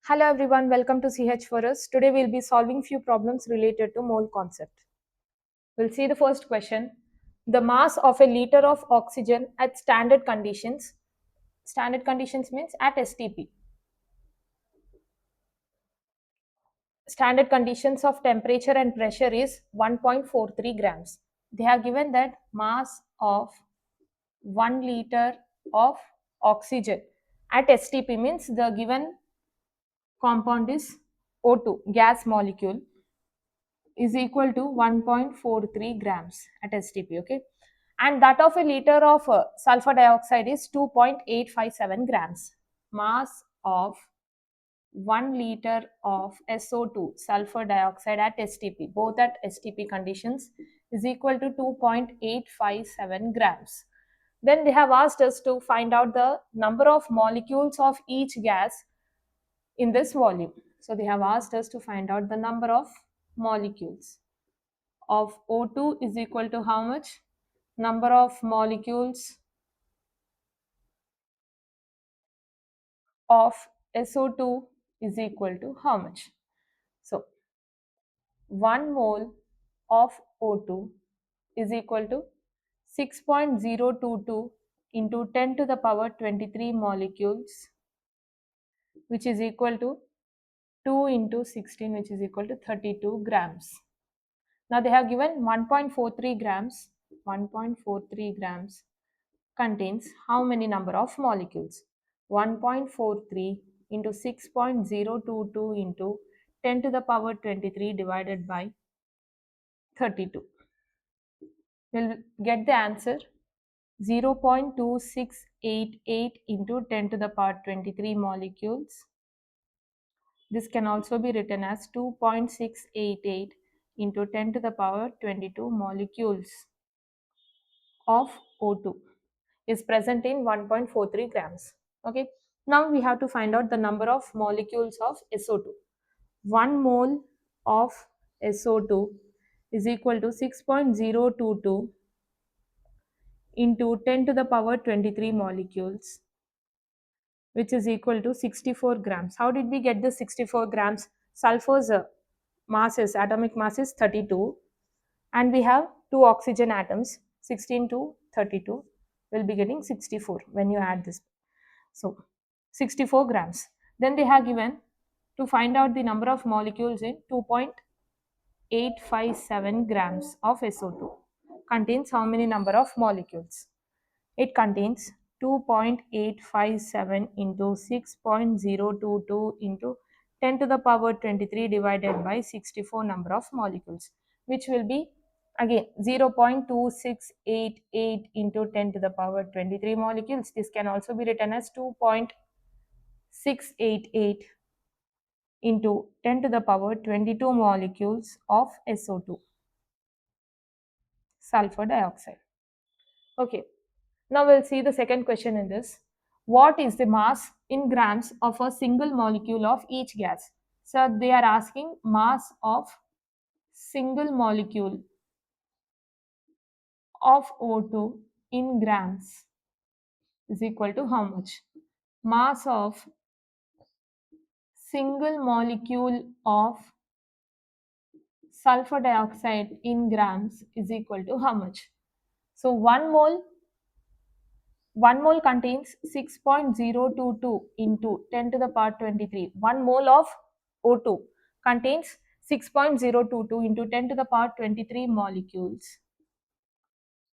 Hello everyone, welcome to CH for us. Today we'll be solving few problems related to mole concept. We'll see the first question. The mass of a liter of oxygen at standard conditions. Standard conditions means at STP. Standard conditions of temperature and pressure is 1.43 grams. They have given that mass of 1 liter of oxygen at STP means the given compound is O2, gas molecule, is equal to 1.43 grams at STP, okay? And that of a liter of sulfur dioxide is 2.857 grams. Mass of 1 liter of SO2, sulfur dioxide at STP, both at STP conditions, is equal to 2.857 grams. Then they have asked us to find out the number of molecules of each gas in this volume. So they have asked us to find out the number of molecules of O2 is equal to how much? Number of molecules of SO2 is equal to how much? So 1 mole of O2 is equal to 6.022 into 10 to the power 23 molecules, which is equal to 2 into 16, which is equal to 32 grams. Now they have given 1.43 grams. 1.43 grams contains how many number of molecules? 1.43 into 6.022 into 10 to the power 23 divided by 32. We'll get the answer 0.2688 into 10 to the power 23 molecules. This can also be written as 2.688 into 10 to the power 22 molecules of O2 is present in 1.43 grams. Okay. Now we have to find out the number of molecules of SO2. 1 mole of SO2 is equal to 6.022 into 10 to the power 23 molecules, which is equal to 64 grams. How did we get the 64 grams? Sulfur's atomic mass is 32, and we have two oxygen atoms, 16 to 32. We'll be getting 64 when you add this. So 64 grams. Then they have given to find out the number of molecules in 2.857 grams of SO2. Contains how many number of molecules? It contains 2.857 into 6.022 into 10 to the power 23 divided by 64 number of molecules, which will be again 0.2688 into 10 to the power 23 molecules. This can also be written as 2.688 into 10 to the power 22 molecules of SO2, sulfur dioxide. Okay, now we'll see the second question in this. What is the mass in grams of a single molecule of each gas? So they are asking mass of single molecule of O2 in grams is equal to how much? Mass of single molecule of sulfur dioxide in grams is equal to how much? So 1 mole contains 6.022 into 10 to the power 23. 1 mole of O2 contains 6.022 into 10 to the power 23 molecules,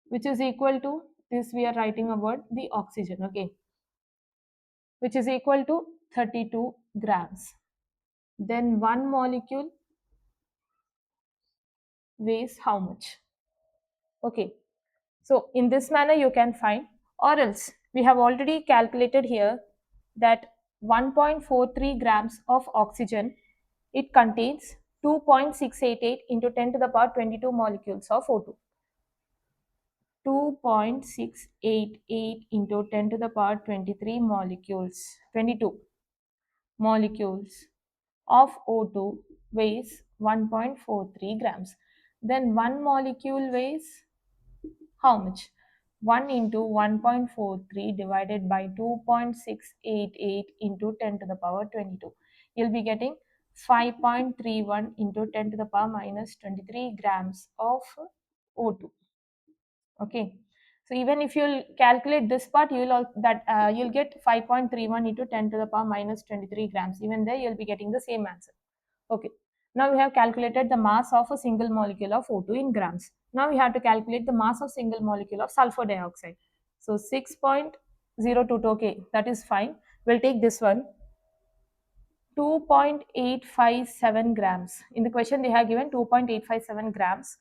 which is equal to this. We are writing about the oxygen, okay, which is equal to 32 grams. Then 1 molecule weighs how much? Okay, so in this manner you can find, or else we have already calculated here that 1.43 grams of oxygen, it contains 2.688 into 10 to the power 22 molecules of O2. 2.688 into 10 to the power 23 molecules, 22 molecules of O2 weighs 1.43 grams. Then 1 molecule weighs how much? 1 into 1.43 divided by 2.688 into 10 to the power 22. You'll be getting 5.31 into 10 to the power minus 23 grams of O2. Okay. So even if you'll calculate this part, you'll get 5.31 into 10 to the power minus 23 grams. Even there, you'll be getting the same answer. Okay. Now we have calculated the mass of a single molecule of O2 in grams. Now we have to calculate the mass of single molecule of sulfur dioxide. So 6.02, okay, that is fine. We'll take this one, 2.857 grams. In the question they have given 2.857 grams.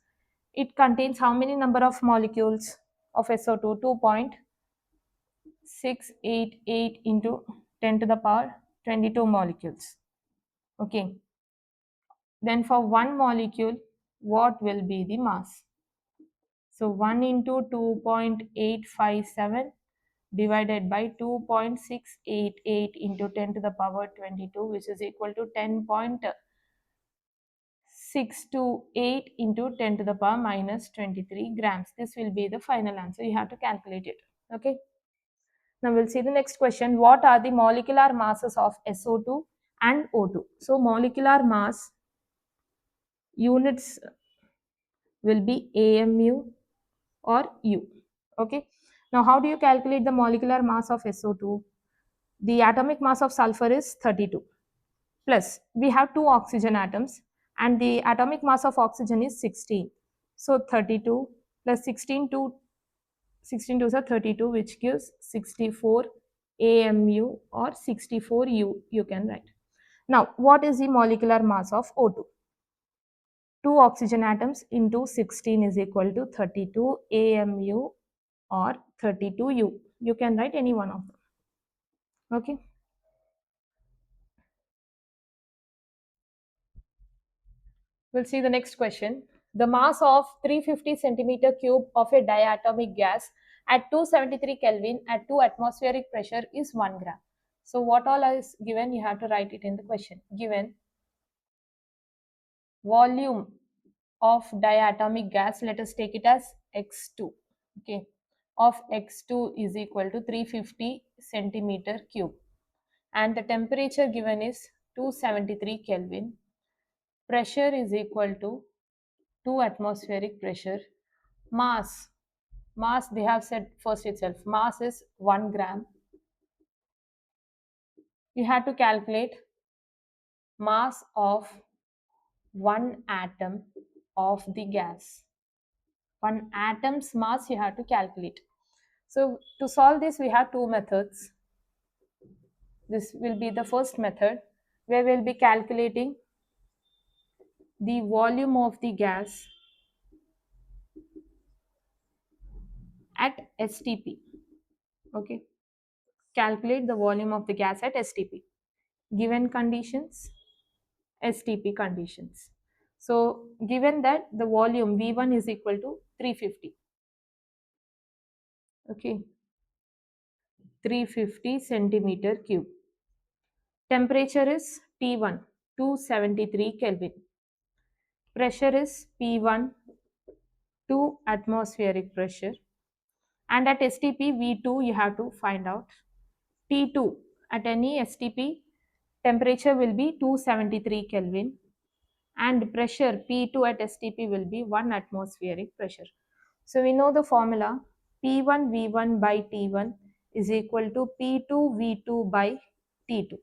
It contains how many number of molecules of SO2? 2.688 into 10 to the power 22 molecules. Okay. Then for one molecule, what will be the mass? So 1 into 2.857 divided by 2.688 into 10 to the power 22, which is equal to 10.628 into 10 to the power minus 23 grams. This will be the final answer. You have to calculate it. Okay. Now we'll see the next question. What are the molecular masses of SO2 and O2? So molecular mass units will be AMU or U. Okay. Now how do you calculate the molecular mass of SO2? The atomic mass of sulfur is 32. Plus we have two oxygen atoms and the atomic mass of oxygen is 16. So 32 plus 16 to the 32, which gives 64 AMU or 64 U, you can write. Now, what is the molecular mass of O2? Two oxygen atoms into 16 is equal to 32 AMU or 32 U. You can write any one of them. Okay. We'll see the next question. The mass of 350 centimeter cube of a diatomic gas at 273 Kelvin at 2 atmospheric pressure is 1 gram. So what all is given, you have to write it in the question. Given volume of diatomic gas, let us take it as X2. Okay, of X2 is equal to 350 centimeter cube. And the temperature given is 273 Kelvin. Pressure is equal to 2 atmospheric pressure. Mass they have said first itself, mass is 1 gram. You have to calculate mass of one atom of the gas. One atom's mass you have to calculate. So to solve this, we have two methods. This will be the first method where we'll be calculating the volume of the gas at STP. Okay, calculate the volume of the gas at STP. Given conditions, STP conditions. So given that the volume V1 is equal to 350. Okay, 350 centimeter cube. Temperature is T1, 273 Kelvin. Pressure is P1, 2 atmospheric pressure. And at STP V2, you have to find out T2. At any STP, temperature will be 273 Kelvin and pressure P2 at STP will be 1 atmospheric pressure. So we know the formula P1 V1 by T1 is equal to P2 V2 by T2.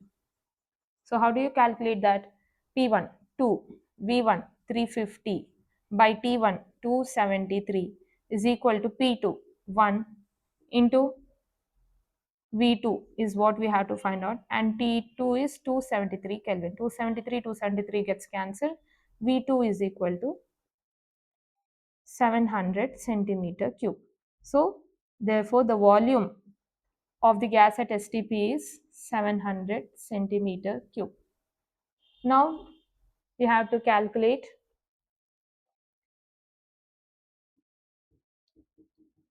So how do you calculate that? P1 2, V1 350 by T1 273 is equal to P2 1 into V2 is what we have to find out, and T2 is 273 Kelvin. 273 gets cancelled. V2 is equal to 700 centimeter cube. So therefore the volume of the gas at STP is 700 centimeter cube. Now we have to calculate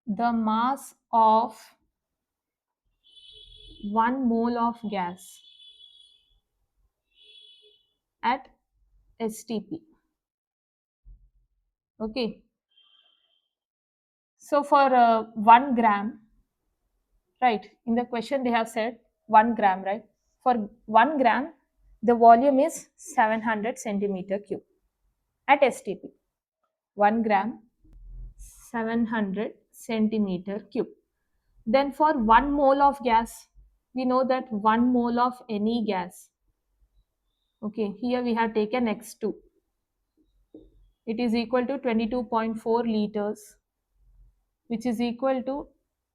the mass of 1 mole of gas at STP. Okay. So for 1 gram, right, in the question they have said 1 gram, right? For 1 gram, the volume is 700 centimeter cube at STP. 1 gram, 700 centimeter cube. Then for 1 mole of gas, we know that 1 mole of any gas, okay, here we have taken X2. It is equal to 22.4 liters, which is equal to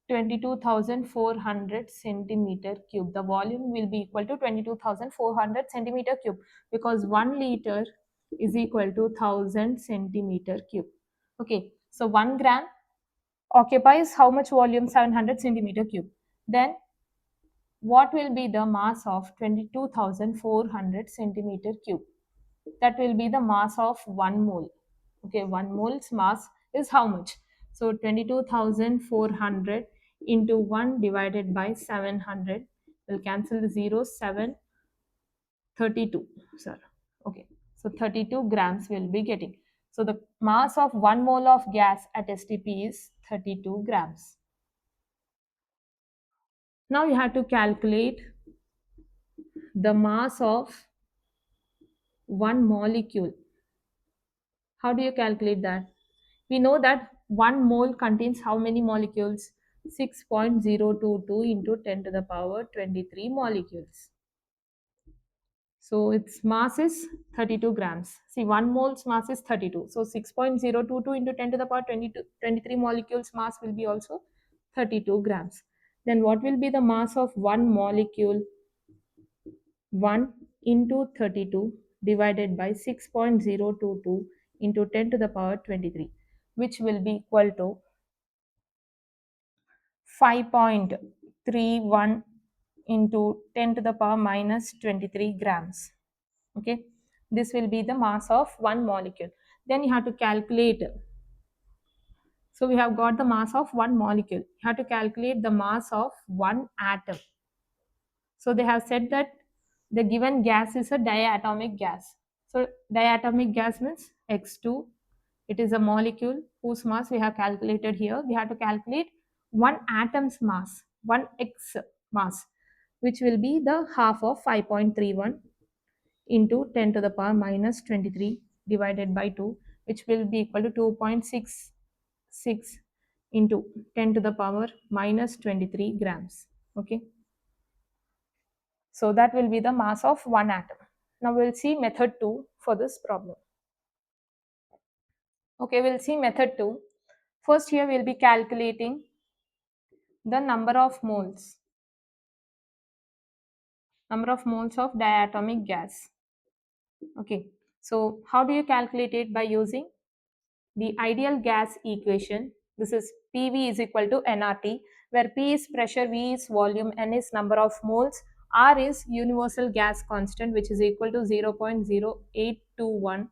22,400 centimeter cube. The volume will be equal to 22,400 centimeter cube because 1 liter is equal to 1000 centimeter cube. Okay, so 1 gram occupies how much volume? 700 centimeter cube. Then what will be the mass of 22,400 centimeter cube? That will be the mass of 1 mole. Okay, 1 mole's mass is how much? So 22,400 into 1 divided by 700 will cancel the 0, 7, 32, sir. Okay, so 32 grams will be getting. So the mass of 1 mole of gas at STP is 32 grams. Now you have to calculate the mass of one molecule. How do you calculate that? We know that 1 mole contains how many molecules? 6.022 into 10 to the power 23 molecules. So its mass is 32 grams. See, 1 mole's mass is 32. So 6.022 into 10 to the power 23 molecules mass will be also 32 grams. Then what will be the mass of one molecule? 1 into 32 divided by 6.022 into 10 to the power 23, which will be equal to 5.31 into 10 to the power minus 23 grams. Okay, this will be the mass of one molecule. Then you have to calculate. So we have got the mass of one molecule. You have to calculate the mass of one atom. So they have said that the given gas is a diatomic gas. So diatomic gas means X2. It is a molecule whose mass we have calculated here. We have to calculate one atom's mass, one X mass, which will be the half of 5.31 into 10 to the power minus 23 divided by 2, which will be equal to 2.66 into 10 to the power minus 23 grams. Okay. So that will be the mass of one atom. Now we'll see method 2 for this problem. Okay, we'll see method 2. First here we'll be calculating the number of moles of diatomic gas. Okay, so how do you calculate it? By using the ideal gas equation. This is PV is equal to nRT, where P is pressure, V is volume, N is number of moles, R is universal gas constant, which is equal to 0.0821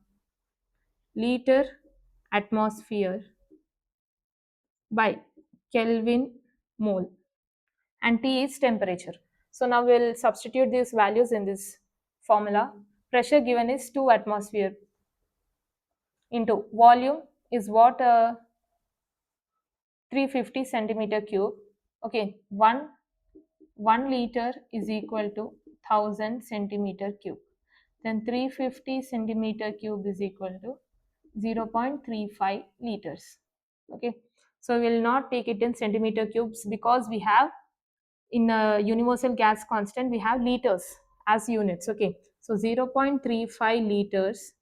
liter atmosphere by Kelvin mole, and T is temperature. So now we'll substitute these values in this formula. Pressure given is 2 atmosphere into volume is what? 350 centimeter cube. Okay, 1 liter is equal to 1000 centimeter cube. Then 350 centimeter cube is equal to 0.35 liters. Okay, so we will not take it in centimeter cubes because we have in a universal gas constant we have liters as units. Okay, so 0.35 liters,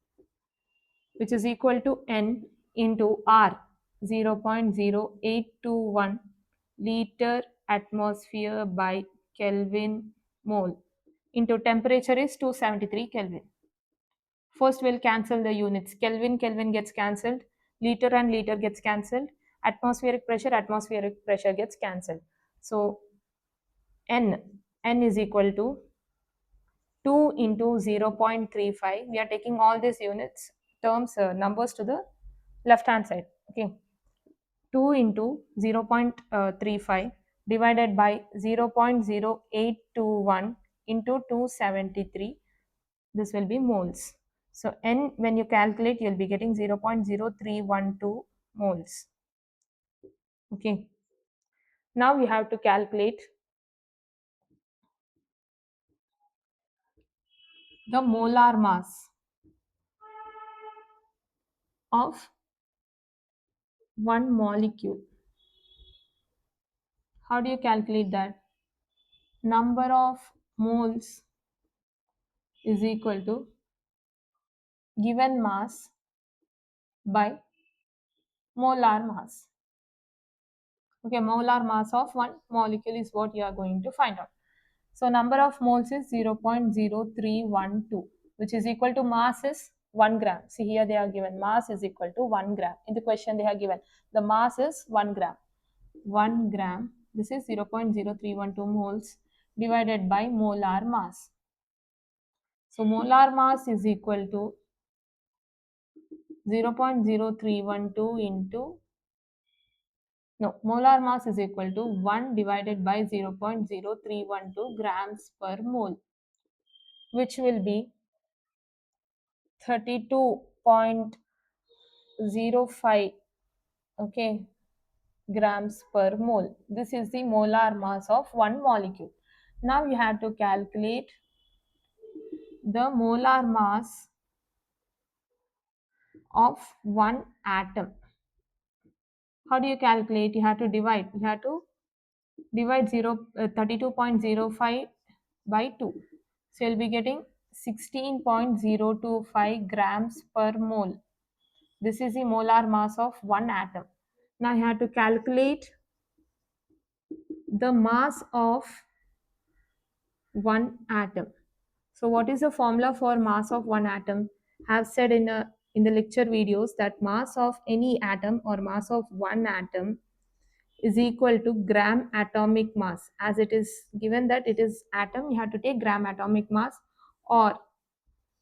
which is equal to N into R, 0.0821 liter atmosphere by Kelvin mole, into temperature is 273 Kelvin. First we'll cancel the units. Kelvin, Kelvin gets cancelled. Liter and liter gets cancelled. Atmospheric pressure gets cancelled. So N is equal to 2 into 0.35. We are taking all these units terms numbers to the left hand side. Okay, 2 into 0.35 divided by 0.0821 into 273. This will be moles. So N, when you calculate, you'll be getting 0.0312 moles. Okay. Now we have to calculate the molar mass of one molecule. How do you calculate that? Number of moles is equal to given mass by molar mass. Okay, molar mass of one molecule is what you are going to find out. So number of moles is 0.0312, which is equal to mass is 1 gram. See here they are given mass is equal to 1 gram. In the question they have given the mass is 1 gram. 1 gram, this is 0.0312 moles divided by molar mass. So molar mass is equal to 0.0312 into, no, molar mass is equal to 1 divided by 0.0312 grams per mole, which will be 32.05, okay, grams per mole. This is the molar mass of one molecule. Now you have to calculate the molar mass of one atom. How do you calculate? You have to divide. You have to divide 32.05 by 2. So you'll be getting 16.025 grams per mole. This is the molar mass of one atom. Now you have to calculate the mass of one atom. So what is the formula for mass of one atom? I have said in the lecture videos that mass of any atom or mass of one atom is equal to gram atomic mass. As it is given that it is atom, you have to take gram atomic mass or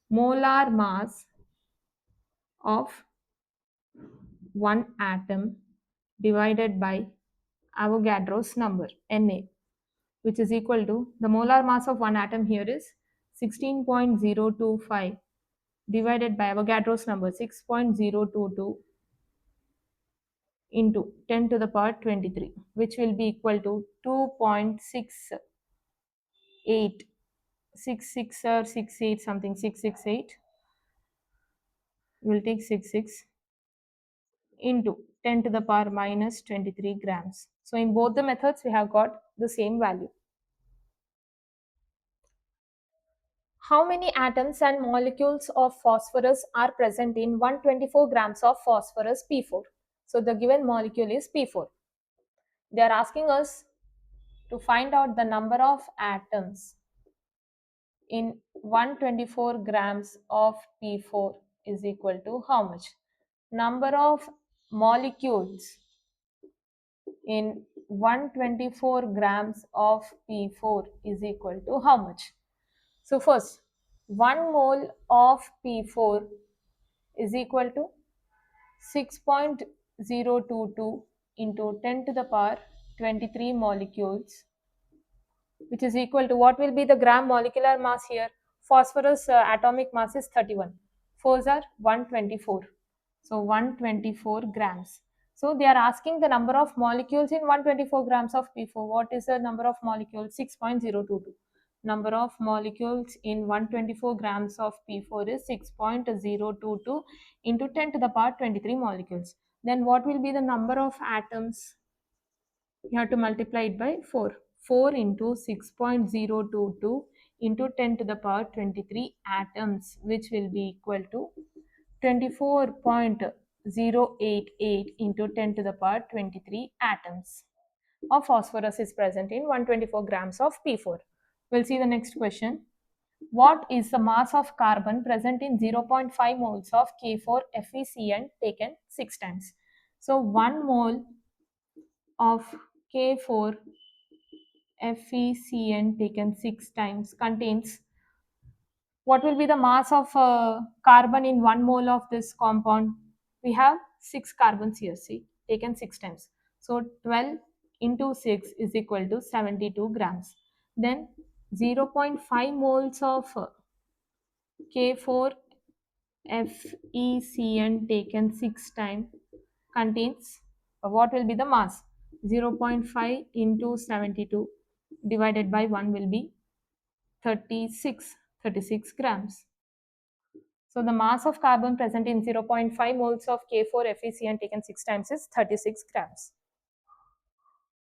molar mass of one atom divided by Avogadro's number, Na, which is equal to the molar mass of one atom here is 16.025 divided by Avogadro's number 6.022 into 10 to the power 23, which will be equal to 2.68, 66 or 68 something, 668. We'll take 66 into 10 to the power minus 23 grams. So in both the methods we have got the same value. How many atoms and molecules of phosphorus are present in 124 grams of phosphorus P4? So the given molecule is P4. They are asking us to find out the number of atoms in 124 grams of P4 is equal to how much? Number of molecules in 124 grams of P4 is equal to how much? So first, 1 mole of P4 is equal to 6.022 into 10 to the power 23 molecules, which is equal to what will be the gram molecular mass here? Phosphorus atomic mass is 31. 4s are 124. So 124 grams. So they are asking the number of molecules in 124 grams of P4. What is the number of molecules? 6.022. Number of molecules in 124 grams of P4 is 6.022 into 10 to the power 23 molecules. Then what will be the number of atoms? You have to multiply it by 4. 4 into 6.022 into 10 to the power 23 atoms, which will be equal to 24.088 into 10 to the power 23 atoms of phosphorus is present in 124 grams of P4. We'll see the next question. What is the mass of carbon present in 0.5 moles of K4FeCN taken 6 times? So 1 mole of K4 FeCN taken 6 times contains, what will be the mass of carbon in 1 mole of this compound? We have 6 carbons here, see, taken 6 times. So 12 into 6 is equal to 72 grams. Then 0.5 moles of K4 FeCN taken 6 times contains, what will be the mass? 0.5 into 72 divided by 1 will be 36 grams. So the mass of carbon present in 0.5 moles of K4 FeCN taken 6 times is 36 grams.